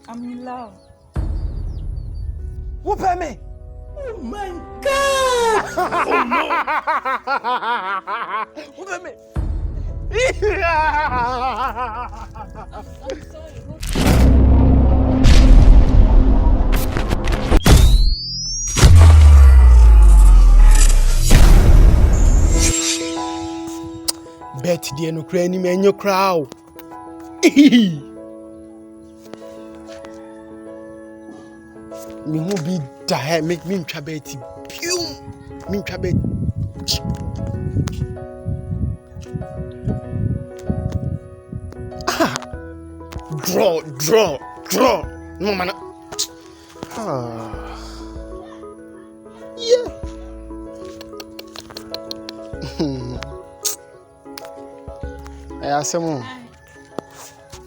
I'm in love. Whoop at me! Oh my God! Oh no! Whoop at me! I'm sorry. Bet dear no cranny man your crowd. Me who be die make me chabeti. Pew! Me chabet. Draw. No man. Yeah. Hey, Asamu.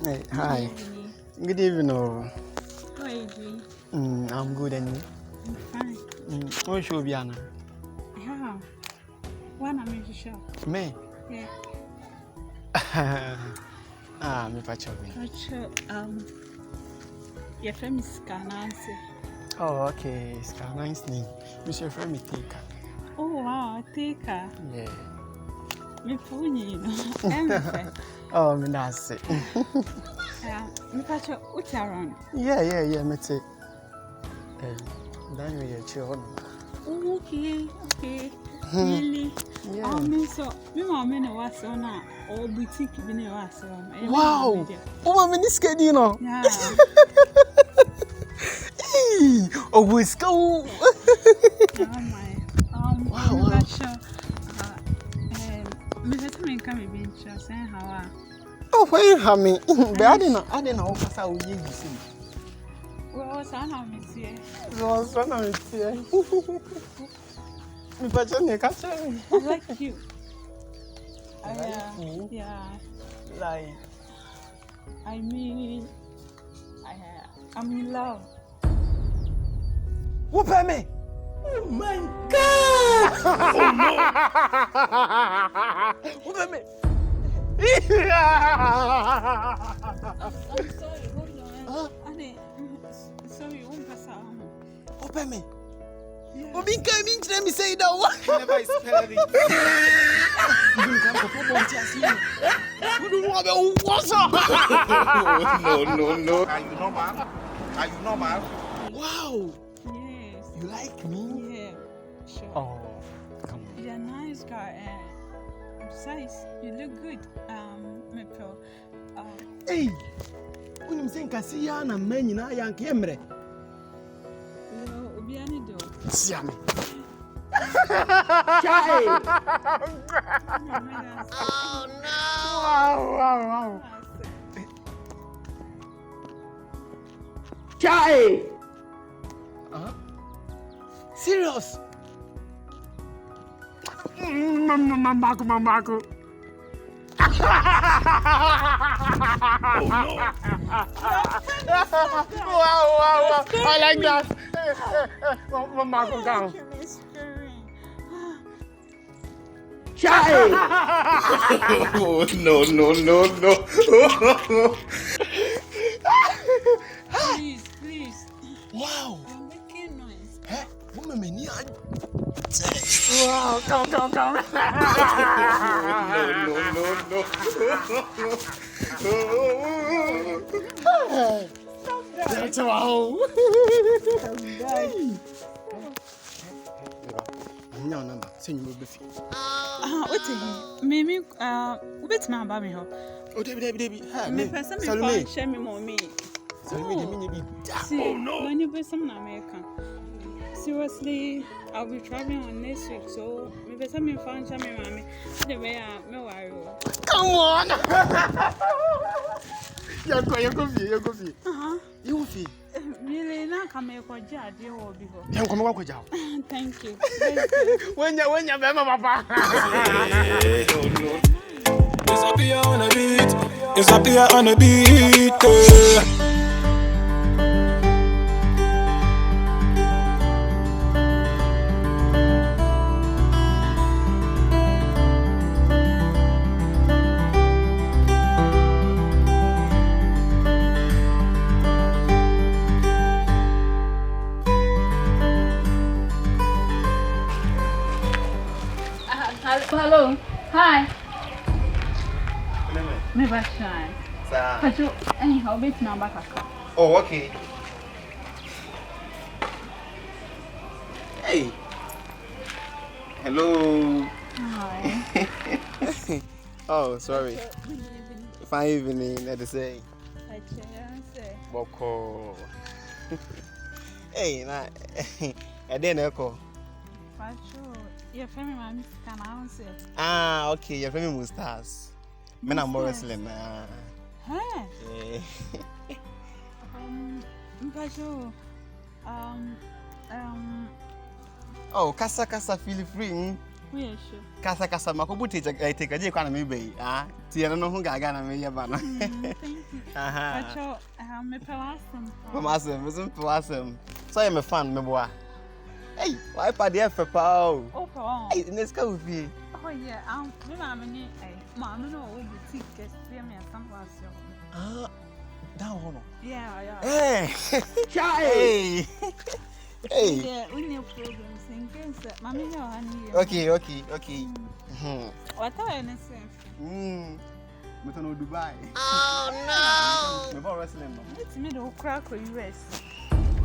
Hey, hi. Good evening. How are you doing? I'm good and you? I'm fine. What should be Anna? Yeah. When I'm in the shop. Me? Yeah. Me pacho. Your friend is Nancy. Oh, okay. It's a nice name. Your friend me Tika. Oh wow, Tika. Yeah. Me phone you know. Oh, me that's it. Yeah. Me pacho utaron. Yeah, me too. Then we are children. Oh, okay. Really? Yeah. Me so me mama no was on a or boutique bi na was on. Wow. Oh, me this kid, you know. Yeah. Oh, we go. Oh my. Wow. Me pacho. Me better me come be interest and how Oh, where have me? But I didn't know what I would use. well, son of me see. So, son of it here. Me pacho ne catch me. I like you. Like me? Yeah. Like. I mean, I'm in love. Whoop at me! Oh my God! Oh no! Whoop at me! I'm sorry, hold on. Sorry, one person. Whoop at me! Yeah. What mean to me say that one? Never spell it. You come to put on tears here. You don't want to what's up? No. Are you normal? Wow! Yes. You like me? Yeah. Sure. Oh, come on. You're a nice guy and besides, you look good. Mepel. Hey! When you think I see you and a man, you know, I am Kemre. Obiani do. See me. Chai! Oh no! Wow. Chai! Serious? Mamako. Wow. I like that. Mamako down. Chai! Oh, no. Please. Wow. You're making noise. Hey, woman, me need. Wow, come. No. That's wow. No, send you move Wait a Mimi, wait, my baby. Oh, Debbie. Me person me phone share me mommy. Salome, See, when you be some American. Seriously, I'll be traveling on next week, so maybe some phone share me mommy. The way I worry. come on. You're going. You feel. Really, now come here for Jad, you will be home. Then come on, go. Thank you. When you're papa. It's up here on the beat. shine. Sir. But you anyhow bit number kaka. Oh, okay. Hey. Hello. Hi. Oh, sorry. Fine evening, let us say. Boko. Hey, na. I didn't echo. Your family man can answer. Ah, okay, your family Mustas. Men are more wrestling. Hey. Oh, kasa feel free. We sure. Kasa makobu take a day kana me be. Ah, ti no hu gaga na me ye ba no. Aha. Pacho, me pewasem. Pewasem. So you me fan me boa. Hey, why pa dey fe pa o? Oh, pa. Hey, neska wo fi. Oh yeah, me mama ni mama no wo boutique guest me some was yo. Ah, that one. Yeah. Hey. Chai. Hey. Yeah, we need programs in case mama no hani. Okay. What are you saying? Me to no Dubai. Oh no! Me bo wrestling no. It's me the crack for US.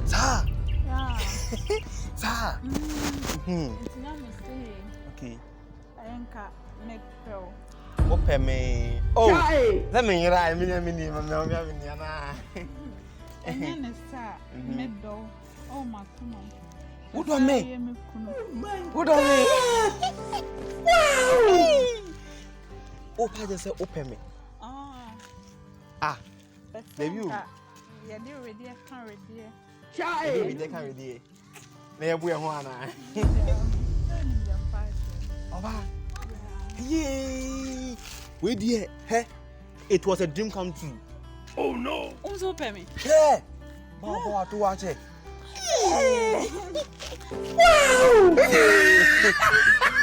Sa. Yeah. Sa. It's not mistake. Okay. I ain't make pro. Open me. Oh. Chai. Let me hear me na. And then it's middle. Oh my God. Who do me? Who do me? Oh, pa just say open me. Ah. Baby. Yeah, they already can't ready. Chai. Baby, they can't ready. Me e bu e ho ana. Oba. Yay. We dear. Hey. It was a dream come true. Oh no. Who's open me? Yeah. Baba to watch it.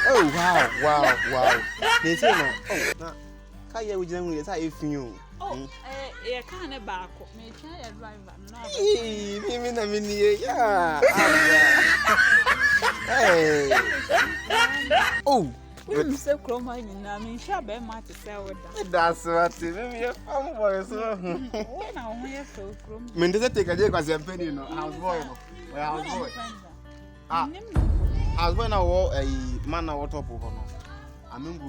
Oh wow. They say no. Oh, na. Kaya we jam we say if you. Oh, yeah, can't back. Me try a driver. Me na me ni yeah. Hey. Oh. We say chroma in na me sha be ma to sell with that. That's what me am boy so. When I want you so chroma. Me dey take a day cause I'm penny no. House boy no. Well, house boy. Ah. House boy na wo man na what up ho no. Amen go.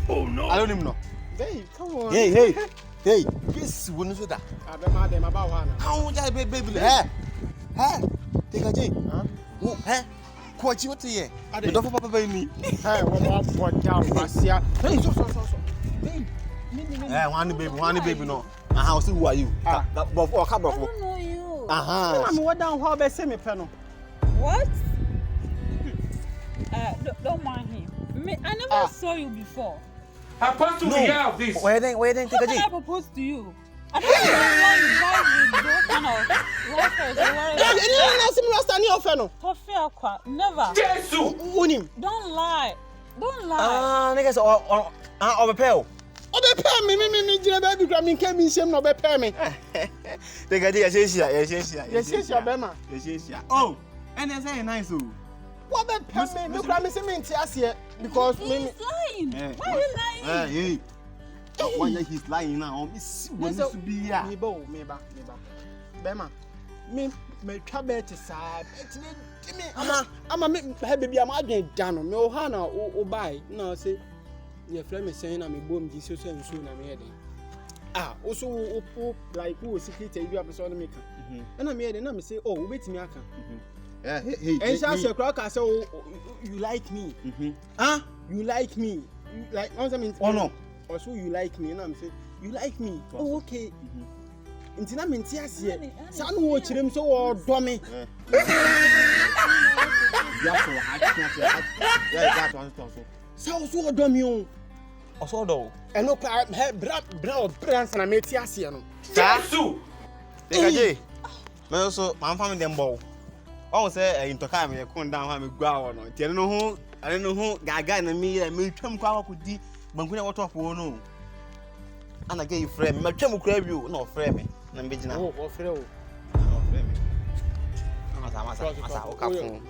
Oh no. I don't even know. Hey, come on. Hey. This wouldn't so that. Abema dem about one. How just baby. Hey. Take a day. Oh, hey. Quite what here. I don't papa by me. Hey, what down Basia. Hey, so. Hey, one baby no. How see who are you? That buff or come I don't know you. I'm what down how be say me peno. What? Don't mind him. I never saw you before. I supposed to be here of this. Where then take a day. I proposed to you. I don't know why you drive with those kind of rappers. Never. Jesus! Don't lie. Niggas or pale. Obe pay me jina baby gram me can me shame no be pay me. Take a day, yes. Oh, and they say nice. What be pay me gram me say me ntia because me He's lying. Why are you lying? Hey. Why he's lying now? Me see what to be here. Me ba. Bema. Me twa bet side. Me ama me baby am adwen dan me o ha na o buy na say your friend me saying na me bom ji so nsu na me head. Also like who secret you have so na me kan. Na me head na me say oh we betimi aka. Yeah, hey. And say crowd say oh you like me. You like me. You like what I mean? Oh no. Also you like me na me say you like me. Oh okay. Intina me ntia ase. Sa no wo chirem so wo do me. That one so. Sa so wo do me o. Also do. E no pa bra na me tia ase no. Jesus! Take a day. Me also my family dem bow. Oh say into car me come down ha me gua no. Ti no ho, I no ho gaga na me twam kwa akodi banku na wato afo no. Ana get you friend me twam kura bi o na friend me na me gina. Oh friend o. Friend me. Masa o ka fun.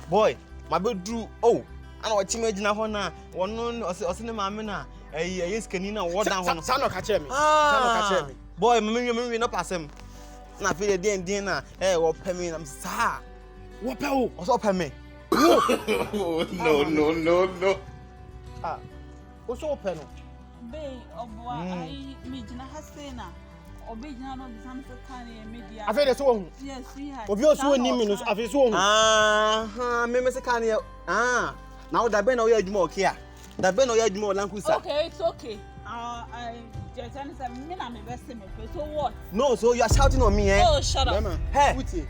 Boy, my bedroom. Oh, I know a team agent for now. One no, or send my man. Yes, canina, what down. Son of catch me. Ah, boy, me not pass him. Na feel the dinner. What pay me? I'm sa. What pay? What's up, me? No. Ah, what's open? Bay of what I imagine has say now. Obejina no bi sam se kan e media. I feel the so. Yes, we have. Obi oso ni minus I feel so. Me se kan now that ben oya adwuma okay a. That ben oya adwuma lankusa. Okay, it's okay. I just say me na me best me. So what? No, so you are shouting on me, eh? Oh, shut up. Hey. Uti.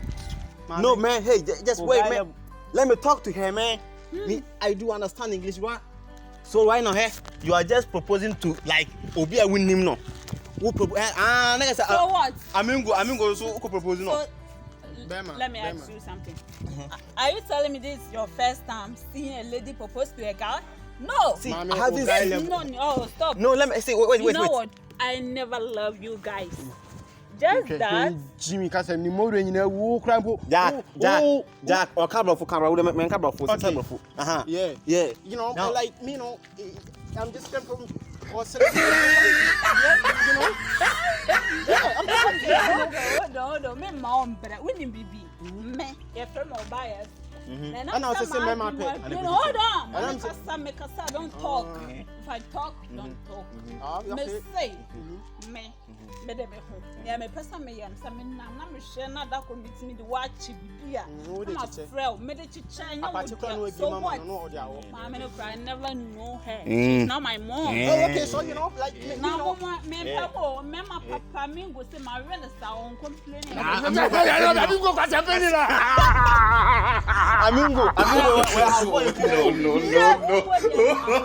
No, man, hey, just wait, man. Let me talk to her, man. Me, I do understand English, what? So right now, hey, you are just proposing to like Obi a win him no. Who propose? So what? I'm going so who proposing no. Let me ask you something. Are you telling me this is your first time seeing a lady propose to a guy? No. See, Mommy, I have this. No, stop. No, let me say. Wait. You know what? I never love you guys. Just that. Jimmy, cause I'm more than you know. Jack, or camera for camera. We make camera for camera for. Yeah. You know, now, like me, you know, I'm just from. Or you know. Hold on. Me mom, but we need baby. Me, your friend or bias. And I was saying, my pet. Hold on. I don't talk. If I talk, don't talk. Me say, me de be ho. Yeah, me person me yam. Say me na me share na that commit me the watch bibia. I'm afraid me de chicha nya wo. So what? Mama no cry. I never know her. She's not my mom. Oh, okay, so you know, like now me papa, me my papa me go say my rent is on complaining. Amingo.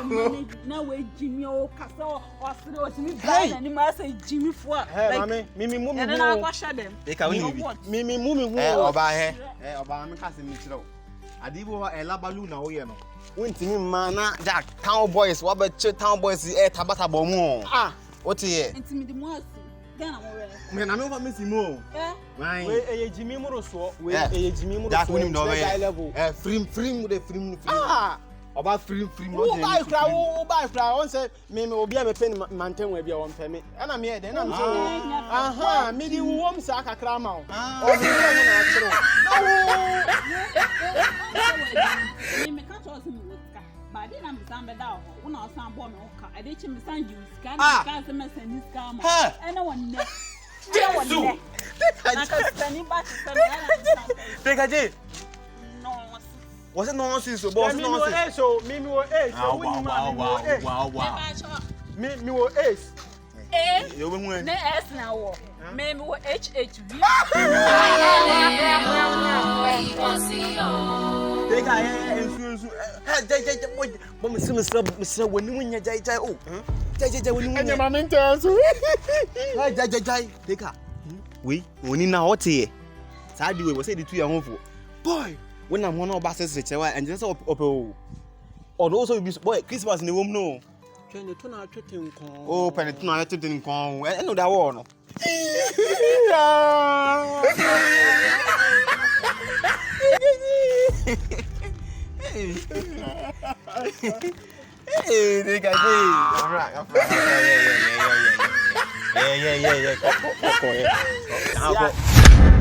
No. Now we Jimmy o kasa o sire o timi bad and him say Jimmy for. Hey, mami, mimi and then I wash them. They can win. Mimi mumi oba he. Oba me kase mi kire o. Adibo elabalu na wo ye no. Wontimi ma na Jack town boys wa be town boys tabata bo mu. What here? Intimi the mo then I'm already. Me na me fa mesi mo. Right. We Jimmy Muro so. We Jimmy Muro. Jack win no level. Free with the free. Oba free no dey. Who buy cry on say me obi a me pen maintain we bia won pe me. Na me e dey na me so. Me di wo m sa kakra ma o. O me na akiro. Me ka to so me wotka. Ba dey na me san be da ho. Wo na san bo me woka. I dey chi me san you scan ka se me san scan ma. E na won ne. Jesus. Na ka spend back to Take a J. No. Was it nonsense? So boss nonsense. So me wo ace. So we Wow. Me wo ace. You win. Ne S na wo. Me wo HHV. Take a ensu. Hey, but Mr. When you win your jai oh. Jai when you win. Anya mama ntansu. Hey, jai. Take a. We only now what here. Sadi we say the 2 year home for. Boy, when I'm one of buses and just up. Or also be boy Christmas in the room no. Trying to turn out treating con. Oh, penalty no treating con. I know that one. Hey, they got it. All right. Yeah.